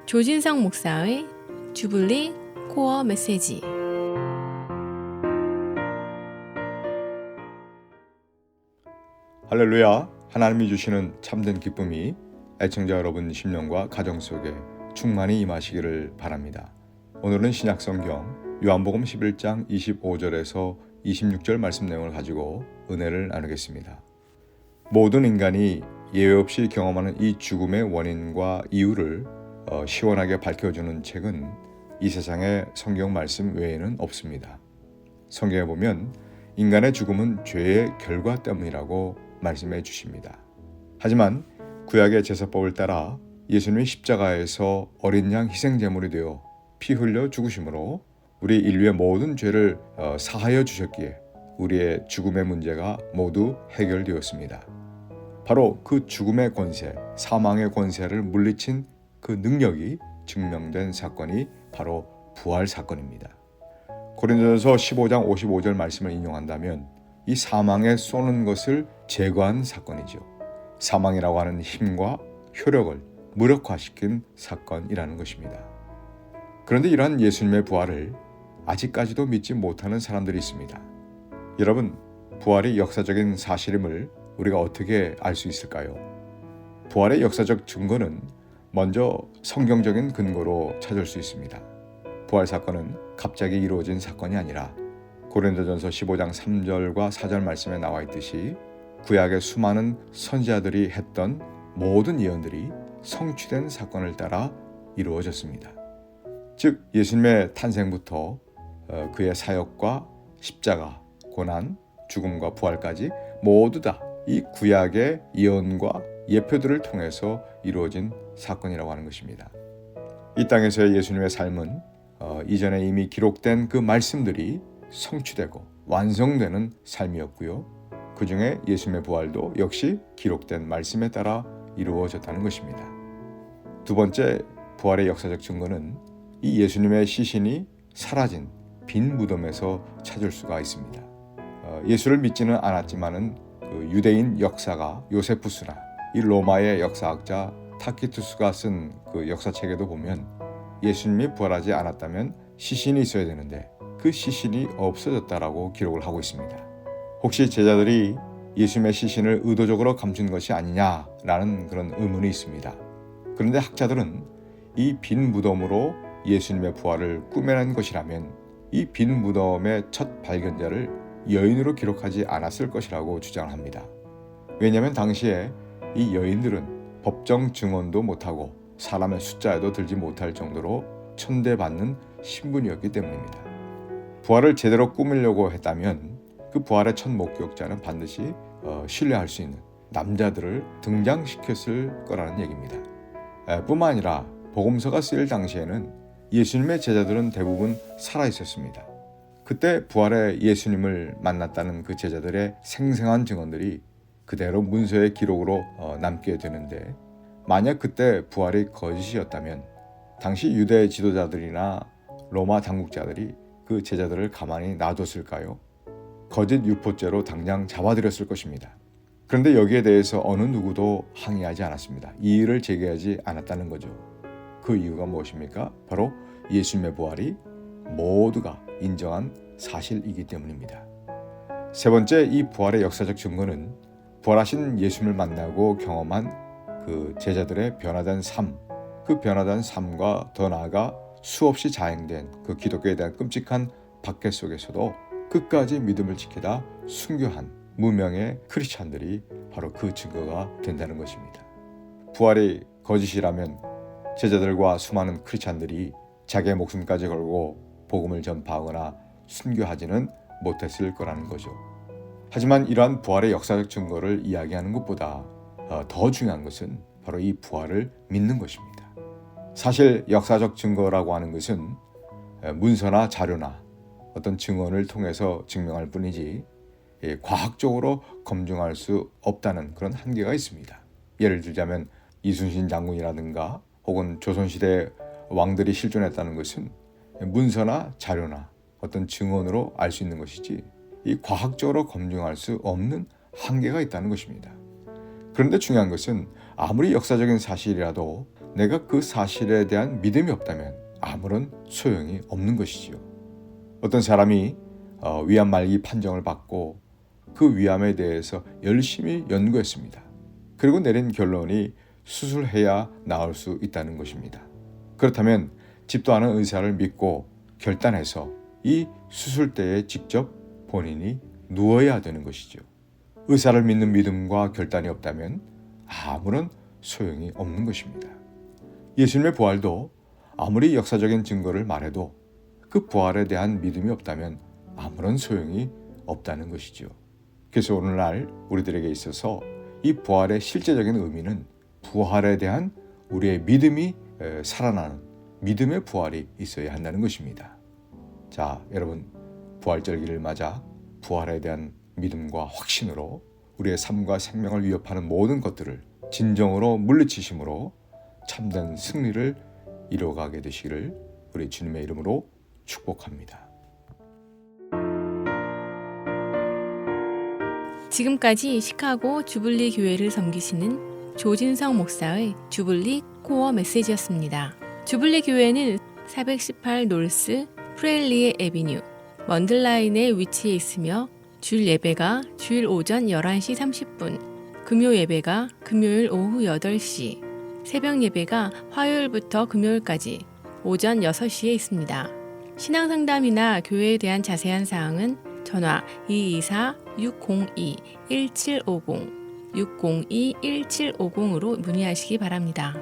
조진성 목사의 주블리 코어 메시지. 할렐루야. 하나님이 주시는 참된 기쁨이 애청자 여러분 심령과 가정 속에 충만히 임하시기를 바랍니다. 오늘은 신약성경 요한복음 11장 25절에서 26절 말씀 내용을 가지고 은혜를 나누겠습니다. 모든 인간이 예외 없이 경험하는 이 죽음의 원인과 이유를 시원하게 밝혀주는 책은 이 세상의 성경 말씀 외에는 없습니다. 성경에 보면 인간의 죽음은 죄의 결과 때문이라고 말씀해 주십니다. 하지만 구약의 제사법을 따라 예수님이 십자가에서 어린 양 희생제물이 되어 피 흘려 죽으심으로 우리 인류의 모든 죄를 사하여 주셨기에 우리의 죽음의 문제가 모두 해결되었습니다. 바로 그 죽음의 권세, 사망의 권세를 물리친 그 능력이 증명된 사건이 바로 부활 사건입니다. 고린도전서 15장 55절 말씀을 인용한다면 이 사망에 쏘는 것을 제거한 사건이죠. 사망이라고 하는 힘과 효력을 무력화시킨 사건이라는 것입니다. 그런데 이러한 예수님의 부활을 아직까지도 믿지 못하는 사람들이 있습니다. 여러분, 부활이 역사적인 사실임을 우리가 어떻게 알 수 있을까요? 부활의 역사적 증거는 먼저 성경적인 근거로 찾을 수 있습니다. 부활 사건은 갑자기 이루어진 사건이 아니라 고린도전서 15장 3절과 4절 말씀에 나와 있듯이 구약의 수많은 선지자들이 했던 모든 예언들이 성취된 사건을 따라 이루어졌습니다. 즉 예수님의 탄생부터 그의 사역과 십자가, 고난, 죽음과 부활까지 모두 다 이 구약의 예언과 예표들을 통해서 이루어진 사건이라고 하는 것입니다. 이 땅에서의 예수님의 삶은 이전에 이미 기록된 그 말씀들이 성취되고 완성되는 삶이었고요. 그 중에 예수님의 부활도 역시 기록된 말씀에 따라 이루어졌다는 것입니다. 두 번째 부활의 역사적 증거는 이 예수님의 시신이 사라진 빈 무덤에서 찾을 수가 있습니다. 예수를 믿지는 않았지만은 그 유대인 역사가 요세푸스나 이 로마의 역사학자 타키투스가 쓴 그 역사책에도 보면 예수님이 부활하지 않았다면 시신이 있어야 되는데 그 시신이 없어졌다라고 기록을 하고 있습니다. 혹시 제자들이 예수님의 시신을 의도적으로 감춘 것이 아니냐라는 그런 의문이 있습니다. 그런데 학자들은 이 빈 무덤으로 예수님의 부활을 꾸며낸 것이라면 이 빈 무덤의 첫 발견자를 여인으로 기록하지 않았을 것이라고 주장을 합니다. 왜냐하면 당시에 이 여인들은 법정 증언도 못하고 사람의 숫자에도 들지 못할 정도로 천대받는 신분이었기 때문입니다. 부활을 제대로 꾸미려고 했다면 그 부활의 첫 목격자는 반드시 신뢰할 수 있는 남자들을 등장시켰을 거라는 얘기입니다. 뿐만 아니라 복음서가 쓰일 당시에는 예수님의 제자들은 대부분 살아 있었습니다. 그때 부활의 예수님을 만났다는 그 제자들의 생생한 증언들이 그대로 문서의 기록으로 남게 되는데, 만약 그때 부활이 거짓이었다면 당시 유대 지도자들이나 로마 당국자들이 그 제자들을 가만히 놔뒀을까요? 거짓 유포죄로 당장 잡아들였을 것입니다. 그런데 여기에 대해서 어느 누구도 항의하지 않았습니다. 이의를 제기하지 않았다는 거죠. 그 이유가 무엇입니까? 바로 예수님의 부활이 모두가 인정한 사실이기 때문입니다. 세 번째, 이 부활의 역사적 증거는 부활하신 예수님을 만나고 경험한 그 제자들의 변화된 삶, 그 변화된 삶과 더 나아가 수없이 자행된 그 기독교에 대한 끔찍한 박해 속에서도 끝까지 믿음을 지키다 순교한 무명의 크리스찬들이 바로 그 증거가 된다는 것입니다. 부활이 거짓이라면 제자들과 수많은 크리스찬들이 자기의 목숨까지 걸고 복음을 전파하거나 순교하지는 못했을 거라는 거죠. 하지만 이러한 부활의 역사적 증거를 이야기하는 것보다 더 중요한 것은 바로 이 부활을 믿는 것입니다. 사실 역사적 증거라고 하는 것은 문서나 자료나 어떤 증언을 통해서 증명할 뿐이지 과학적으로 검증할 수 없다는 그런 한계가 있습니다. 예를 들자면 이순신 장군이라든가 혹은 조선시대 왕들이 실존했다는 것은 문서나 자료나 어떤 증언으로 알 수 있는 것이지 이 과학적으로 검증할 수 없는 한계가 있다는 것입니다. 그런데 중요한 것은 아무리 역사적인 사실이라도 내가 그 사실에 대한 믿음이 없다면 아무런 소용이 없는 것이지요. 어떤 사람이 위암 말기 판정을 받고 그 위암에 대해서 열심히 연구했습니다. 그리고 내린 결론이 수술해야 나을 수 있다는 것입니다. 그렇다면 집도 않은 의사를 믿고 결단해서 이 수술대에 직접 본인이 누워야 되는 것이죠. 의사를 믿는 믿음과 결단이 없다면 아무런 소용이 없는 것입니다. 예수님의 부활도 아무리 역사적인 증거를 말해도 그 부활에 대한 믿음이 없다면 아무런 소용이 없다는 것이죠. 그래서 오늘날 우리들에게 있어서 이 부활의 실제적인 의미는 부활에 대한 우리의 믿음이 살아나는 믿음의 부활이 있어야 한다는 것입니다. 자, 여러분, 부활절기를 맞아 부활에 대한 믿음과 확신으로 우리의 삶과 생명을 위협하는 모든 것들을 진정으로 물리치심으로 참된 승리를 이루어가게 되시기를 우리 주님의 이름으로 축복합니다. 지금까지 시카고 주블리 교회를 섬기시는 조진성 목사의 주블리 코어 메시지였습니다. 주블리 교회는 418 노스 프렐리에 에비뉴 먼들라인에 위치해 있으며 주일 예배가 주일 오전 11시 30분, 금요 예배가 금요일 오후 8시, 새벽 예배가 화요일부터 금요일까지 오전 6시에 있습니다. 신앙상담이나 교회에 대한 자세한 사항은 전화 224-602-1750, 602-1750으로 문의하시기 바랍니다.